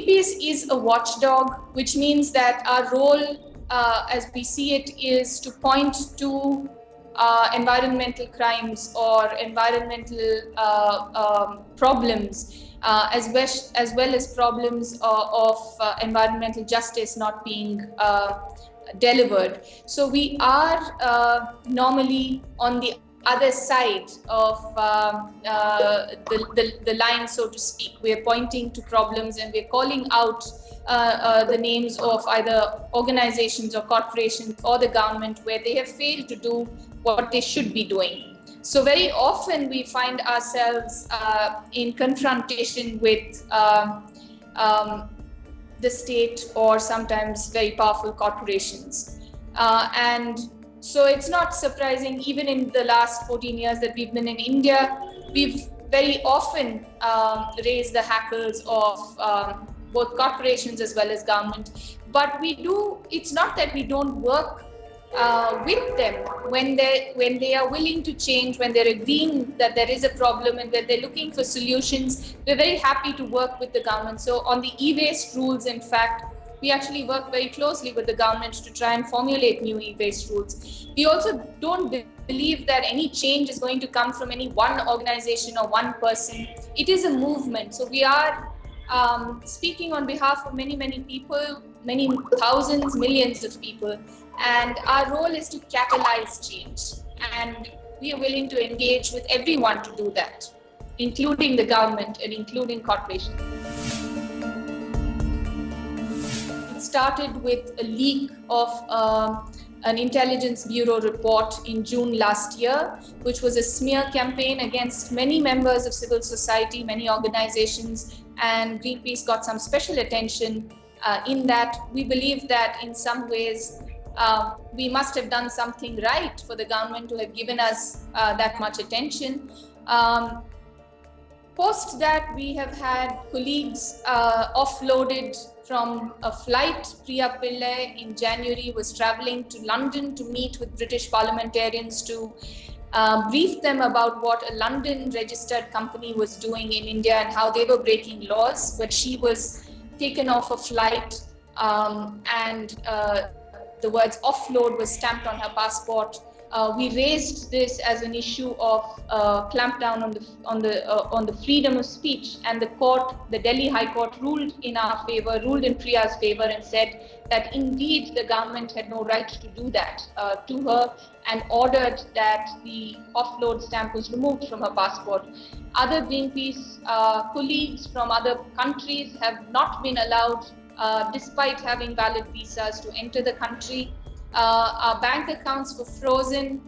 Greenpeace is a watchdog, which means that our role, as we see it, is to point to environmental crimes or environmental problems, as well as problems of environmental justice not being delivered. So we are normally on the other side of the line, so to speak. We are pointing to problems and we're calling out the names of either organizations or corporations or the government where they have failed to do what they should be doing. So very often we find ourselves in confrontation with the state or sometimes very powerful corporations. And so it's not surprising, even in the last 14 years that we've been in India, we've very often raised the hackles of both corporations as well as government. But it's not that we don't work with them when they are willing to change, when they're agreeing that there is a problem and when they're looking for solutions. We're very happy to work with the government. So on the e-waste rules, in fact, we actually work very closely with the government to try and formulate new e-waste rules. We also don't believe that any change is going to come from any one organization or one person. It is a movement. So we are speaking on behalf of many, many people, many thousands, millions of people. And our role is to catalyze change. And we are willing to engage with everyone to do that, including the government and including corporations. It started with a leak of an intelligence bureau report in June last year, which was a smear campaign against many members of civil society, many organizations, and Greenpeace got some special attention in that. We believe that in some ways we must have done something right for the government to have given us that much attention. Post that, we have had colleagues offloaded from a flight. Priya Pillai in January was traveling to London to meet with British parliamentarians to brief them about what a London registered company was doing in India and how they were breaking laws. But she was taken off a flight and the words offload was stamped on her passport. We raised this as an issue of clampdown on the freedom of speech, and the Delhi High Court ruled in our favor, ruled in Priya's favor, and said that indeed the government had no right to do that to her, and ordered that the offload stamp was removed from her passport. Other Greenpeace colleagues from other countries have not been allowed, despite having valid visas, to enter the country. Our bank accounts were frozen.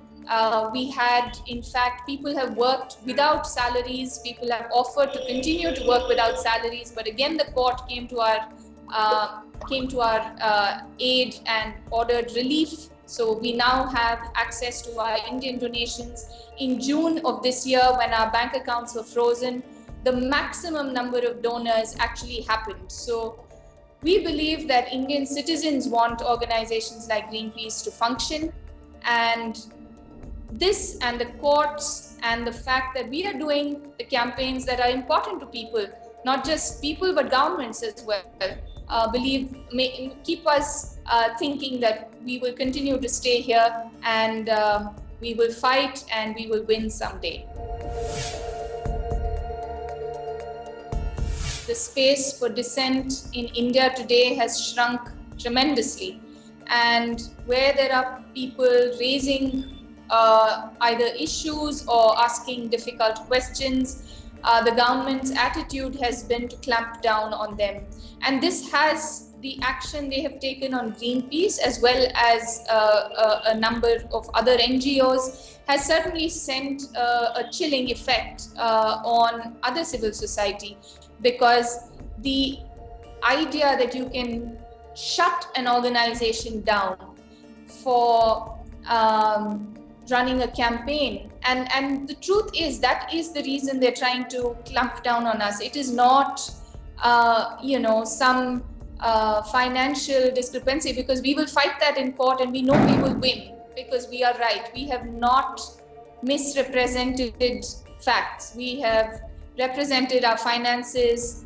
We had, in fact, people have worked without salaries. People have offered to continue to work without salaries, but again, the court came to our aid and ordered relief. So we now have access to our Indian donations. In June of this year, when our bank accounts were frozen, the maximum number of donors actually happened. So we believe that Indian citizens want organizations like Greenpeace to function, and this and the courts and the fact that we are doing the campaigns that are important to people, not just people but governments as well, keep us thinking that we will continue to stay here and we will fight and we will win someday. The space for dissent in India today has shrunk tremendously, and where there are people raising either issues or asking difficult questions, the government's attitude has been to clamp down on them. And this has the action they have taken on Greenpeace as well as a number of other NGOs has certainly sent a chilling effect on other civil society. Because the idea that you can shut an organization down for running a campaign, and the truth is that is the reason they're trying to clamp down on us. It is not some financial discrepancy, because we will fight that in court and we know we will win because we are right. We have not misrepresented facts. We have represented our finances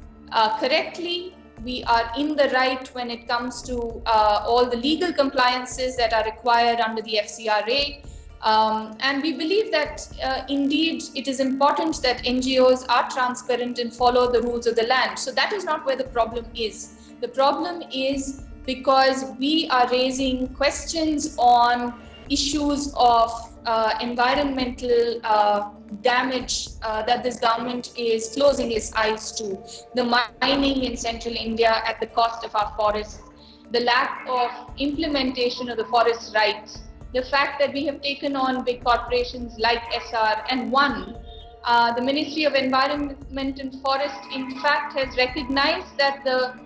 correctly, We are in the right when it comes to all the legal compliances that are required under the FCRA. And we believe that indeed it is important that NGOs are transparent and follow the rules of the land. So that is not where the problem is. The problem is because we are raising questions on issues of environmental damage that this government is closing its eyes to. The mining in central India at the cost of our forests, the lack of implementation of the forest rights, the fact that we have taken on big corporations like SR and won. The Ministry of Environment and Forest, in fact, has recognized that the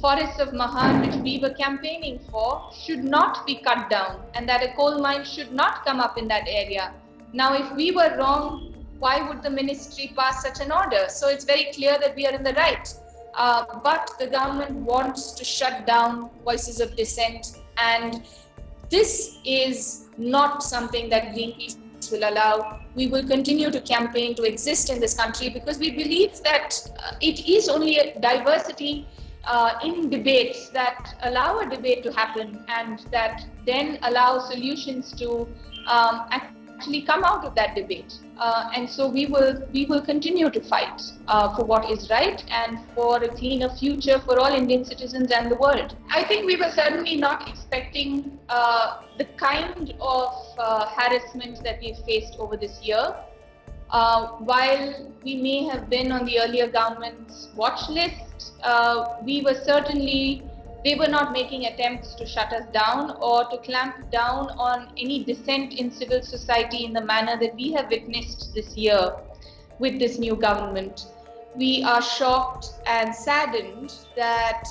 forests of Mahan, which we were campaigning for, should not be cut down and that a coal mine should not come up in that area. Now, if we were wrong, why would the ministry pass such an order? So it's very clear that we are in the right. But the government wants to shut down voices of dissent, and this is not something that Greenpeace will allow. We will continue to campaign to exist in this country because we believe that it is only a diversity in debates that allow a debate to happen and that then allow solutions to actually come out of that debate. And so we will continue to fight for what is right and for a cleaner future for all Indian citizens and the world. I think we were certainly not expecting the kind of harassment that we've faced over this year. While we may have been on the earlier government's watch list, they were not making attempts to shut us down or to clamp down on any dissent in civil society in the manner that we have witnessed this year with this new government. We are shocked and saddened that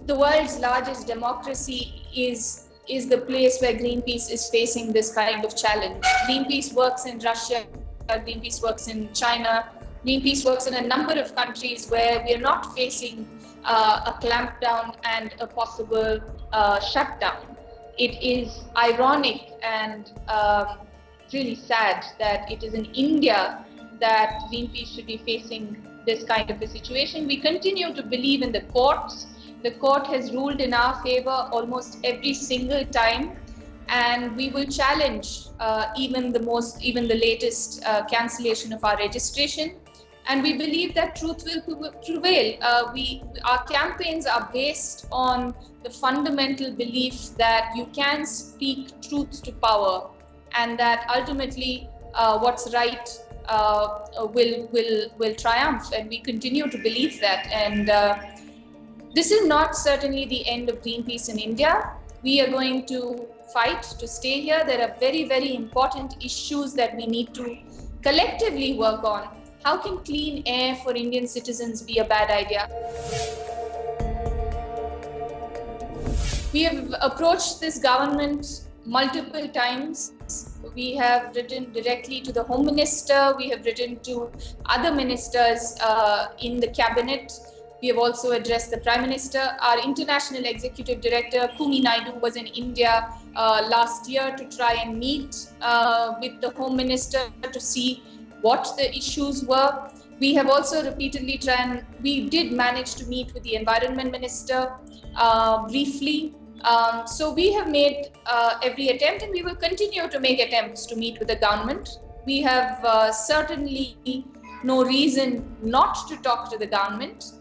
the world's largest democracy is the place where Greenpeace is facing this kind of challenge. Greenpeace works in Russia, Greenpeace works in China, Greenpeace works in a number of countries where we are not facing a clampdown and a possible shutdown. It is ironic and really sad that it is in India that Greenpeace should be facing this kind of a situation. We continue to believe in the courts. The court has ruled in our favor almost every single time, and we will challenge even the latest cancellation of our registration. And we believe that truth will prevail. Our campaigns are based on the fundamental belief that you can speak truth to power, and that ultimately what's right will triumph. And we continue to believe that. And this is not certainly the end of Greenpeace in India. We are going to fight to stay here. There are very, very important issues that we need to collectively work on. How can clean air for Indian citizens be a bad idea? We have approached this government multiple times. We have written directly to the Home Minister. We have written to other ministers in the cabinet. We have also addressed the Prime Minister. Our International Executive Director, Kumi Naidu, was in India last year to try and meet with the Home Minister to see what the issues were. We have also repeatedly we did manage to meet with the Environment Minister briefly. So we have made every attempt, and we will continue to make attempts to meet with the government. We have certainly no reason not to talk to the government.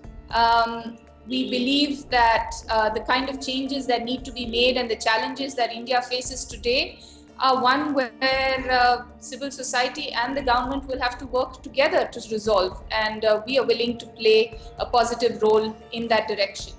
We believe that the kind of changes that need to be made and the challenges that India faces today are one where civil society and the government will have to work together to resolve, and we are willing to play a positive role in that direction.